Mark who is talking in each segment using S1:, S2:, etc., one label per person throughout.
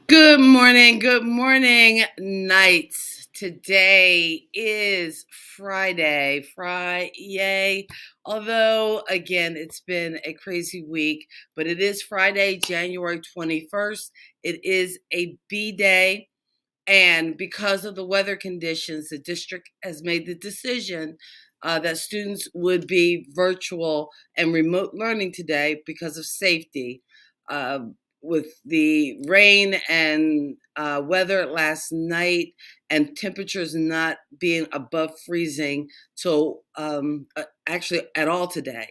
S1: Good morning, nights. Today is Friday. Although, again, it's been a crazy week, but it is Friday, January 21st. It is a B day. And because of the weather conditions, the district has made the decision that students would be virtual and remote learning today because of safety. Uh, with the rain and weather last night and temperatures not being above freezing till actually at all today,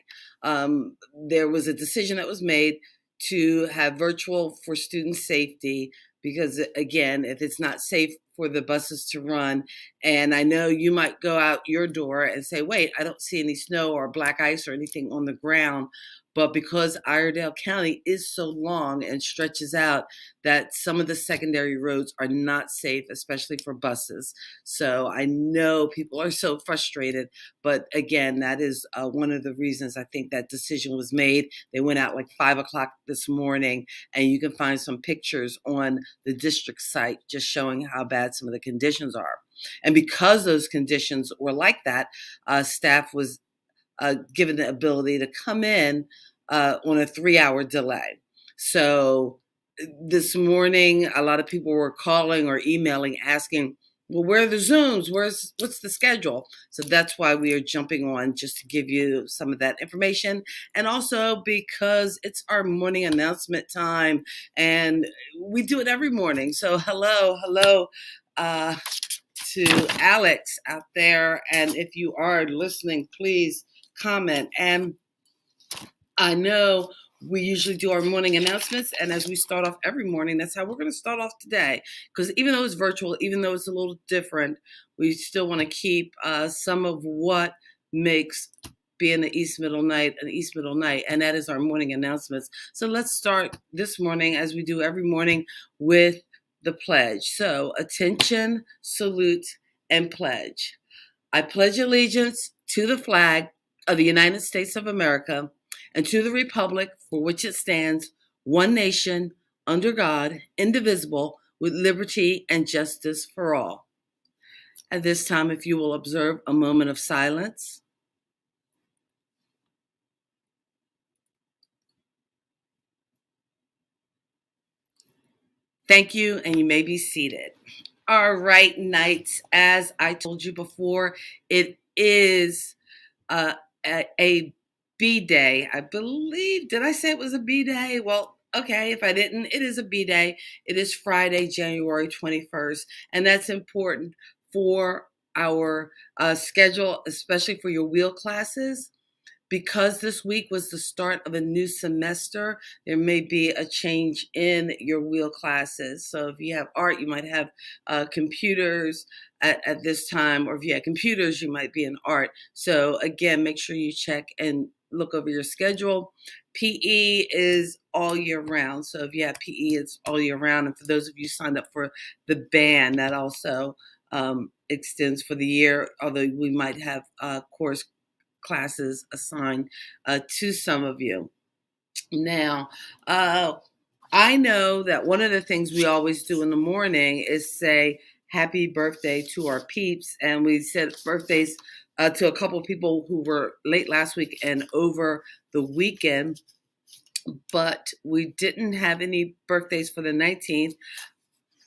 S1: there was a decision that was made to have virtual for student safety because again, if it's not safe for the buses to run, and I know you might go out your door and say, wait, I don't see any snow or black ice or anything on the ground. But because Iredell County is so long and stretches out, that some of the secondary roads are not safe, especially for buses. So I know people are so frustrated. But again, that is one of the reasons I think that decision was made. They went out like 5 o'clock this morning, and you can find some pictures on the district site just showing how bad some of the conditions are. And because those conditions were like that, staff was given the ability to come in on a 3 hour delay. So this morning, a lot of people were calling or emailing asking, well, where are the Zooms? What's the schedule? So that's why we are jumping on just to give you some of that information. And also because it's our morning announcement time and we do it every morning. So hello, to Alex out there. And if you are listening, please comment. And I know we usually do our morning announcements, and as we start off every morning, that's how we're going to start off today. Because even though it's virtual, even though it's a little different, we still want to keep some of what makes being the East Middle Night an East Middle Night, and that is our morning announcements. So let's start this morning, as we do every morning, with the pledge. So attention, salute, and pledge. I pledge allegiance to the flag of the United States of America and to the republic for which it stands, one nation, under God, indivisible, with liberty and justice for all. At this time, if you will observe a moment of silence. Thank you, and you may be seated. All right, Knights, as I told you before, it is uh, a B day. I believe, did I say it was a B day? Well, okay, if I didn't, it is a B day. It is Friday, January 21st, and that's important for our schedule, especially for your wheel classes. Because this week was the start of a new semester, there may be a change in your wheel classes. So if you have art, you might have computers at this time, or if you have computers, you might be in art. So again, make sure you check and look over your schedule. PE is all year round. So if you have PE, it's all year round. And for those of you signed up for the band, that also extends for the year, although we might have course classes assigned to some of you. Now, I know that one of the things we always do in the morning is say happy birthday to our peeps. And we said birthdays to a couple of people who were late last week and over the weekend, but we didn't have any birthdays for the 19th.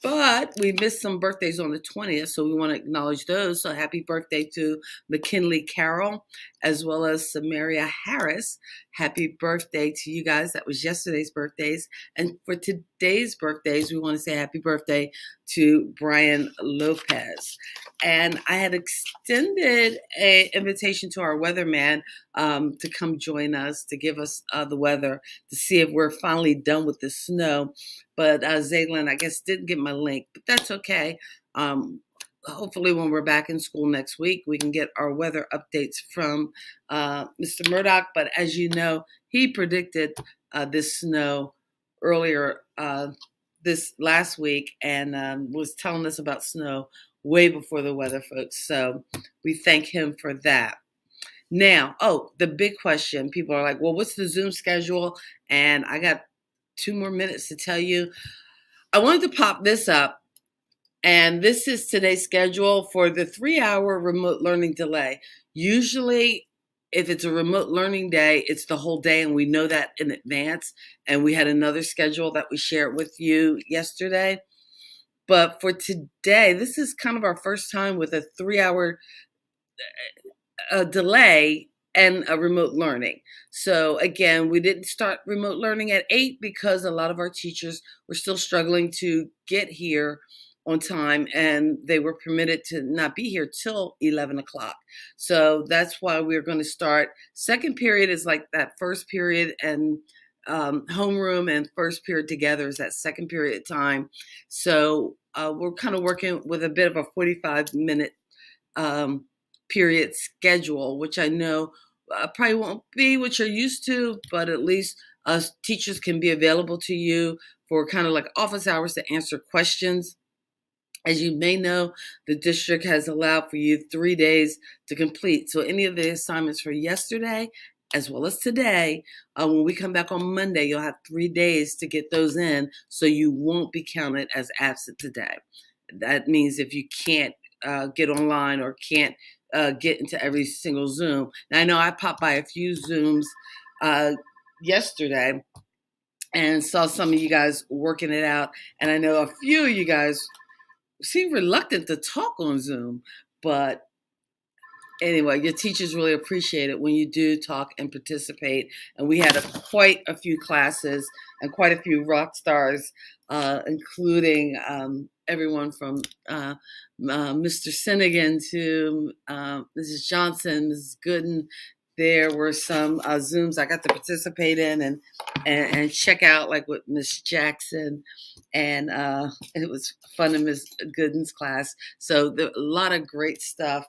S1: But we missed some birthdays on the 20th, so we want to acknowledge those. So happy birthday to McKinley Carroll, as well as Samaria Harris. Happy birthday to you guys. That was yesterday's birthdays. And for today's birthdays, we want to say happy birthday to Brian Lopez. And I had extended an invitation to our weatherman to come join us, to give us the weather, to see if we're finally done with the snow. But Zaylin, I guess, didn't get my link, but that's okay. Hopefully when we're back in school next week, we can get our weather updates from Mr. Murdoch. But as you know, he predicted this snow earlier this last week and was telling us about snow way before the weather folks. So we thank him for that. Now, the big question, people are like, well, what's the Zoom schedule? And I got 2 more minutes to tell you. I wanted to pop this up, and this is today's schedule for the 3-hour remote learning delay. Usually, if it's a remote learning day, it's the whole day, and we know that in advance. And we had another schedule that we shared with you yesterday. But for today, this is kind of our first time with a 3-hour delay and a remote learning. So again, we didn't start remote learning at 8 because a lot of our teachers were still struggling to get here on time, and they were permitted to not be here till 11 o'clock. So that's why we're going to start. Second period is like that first period, and homeroom and first period together is that second period time. So we're kind of working with a bit of a 45-minute um, period schedule, which I know probably won't be what you're used to, but at least us teachers can be available to you for kind of like office hours to answer questions. As you may know, the district has allowed for you 3 days to complete. So any of the assignments for yesterday, as well as today, when we come back on Monday, you'll have 3 days to get those in, so you won't be counted as absent today. That means if you can't get online or can't get into every single Zoom. Now, I know I popped by a few Zooms yesterday and saw some of you guys working it out. And I know a few of you guys seem reluctant to talk on Zoom, but anyway, your teachers really appreciate it when you do talk and participate. And we had quite a few classes and quite a few rock stars, including everyone from Mr. Finnegan to Mrs. Johnson, Mrs. Gooden. There were some Zooms I got to participate in and check out, like with Miss Jackson, and it was fun in Miss Gooden's class. So a lot of great stuff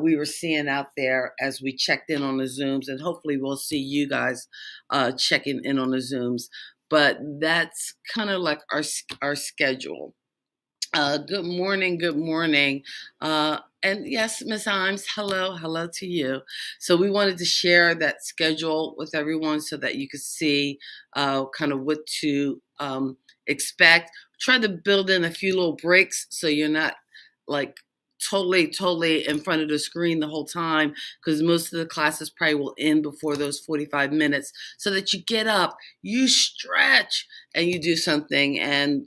S1: we were seeing out there as we checked in on the Zooms, and hopefully we'll see you guys checking in on the Zooms. But that's kind of like our schedule. Good morning, good morning. And yes, Miss Himes, hello to you. So we wanted to share that schedule with everyone so that you could see kind of what to expect. Try to build in a few little breaks so you're not like totally in front of the screen the whole time, because most of the classes probably will end before those 45 minutes, so that you get up, you stretch, and you do something. And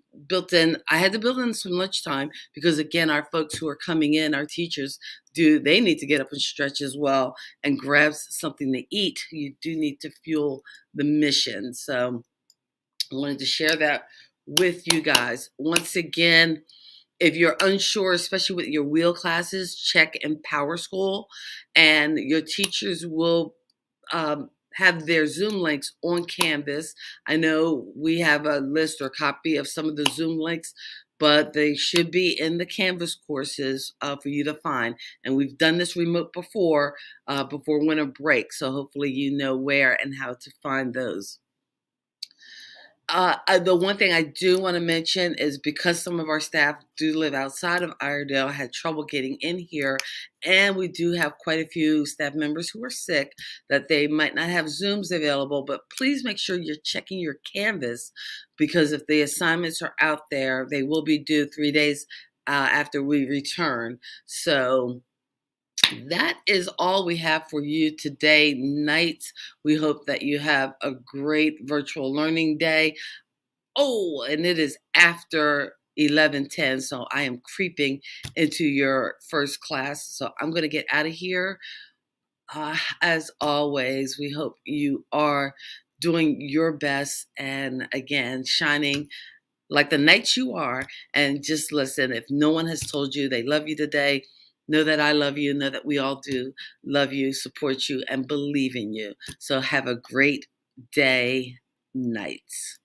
S1: I had to build in some lunchtime, because again, our folks who are coming in, our teachers, they need to get up and stretch as well and grab something to eat. You do need to fuel the mission. So I wanted to share that with you guys. Once again, if you're unsure, especially with your wheel classes, check Empower School, and your teachers will have their Zoom links on Canvas. I know we have a list or copy of some of the Zoom links, but they should be in the Canvas courses for you to find. And we've done this remote before winter break, so hopefully you know where and how to find those. The one thing I do want to mention is, because some of our staff do live outside of Iredell, had trouble getting in here, and we do have quite a few staff members who are sick, that they might not have Zooms available. But please make sure you're checking your Canvas, because if the assignments are out there, they will be due 3 days after we return. So that is all we have for you today, nights. We hope that you have a great virtual learning day. Oh, and it is after 11:10, so I am creeping into your first class. So I'm going to get out of here. As always, we hope you are doing your best, and again, shining like the knights you are. And just listen, if no one has told you they love you today, know that I love you, know that we all do love you, support you, and believe in you. So have a great day, nights.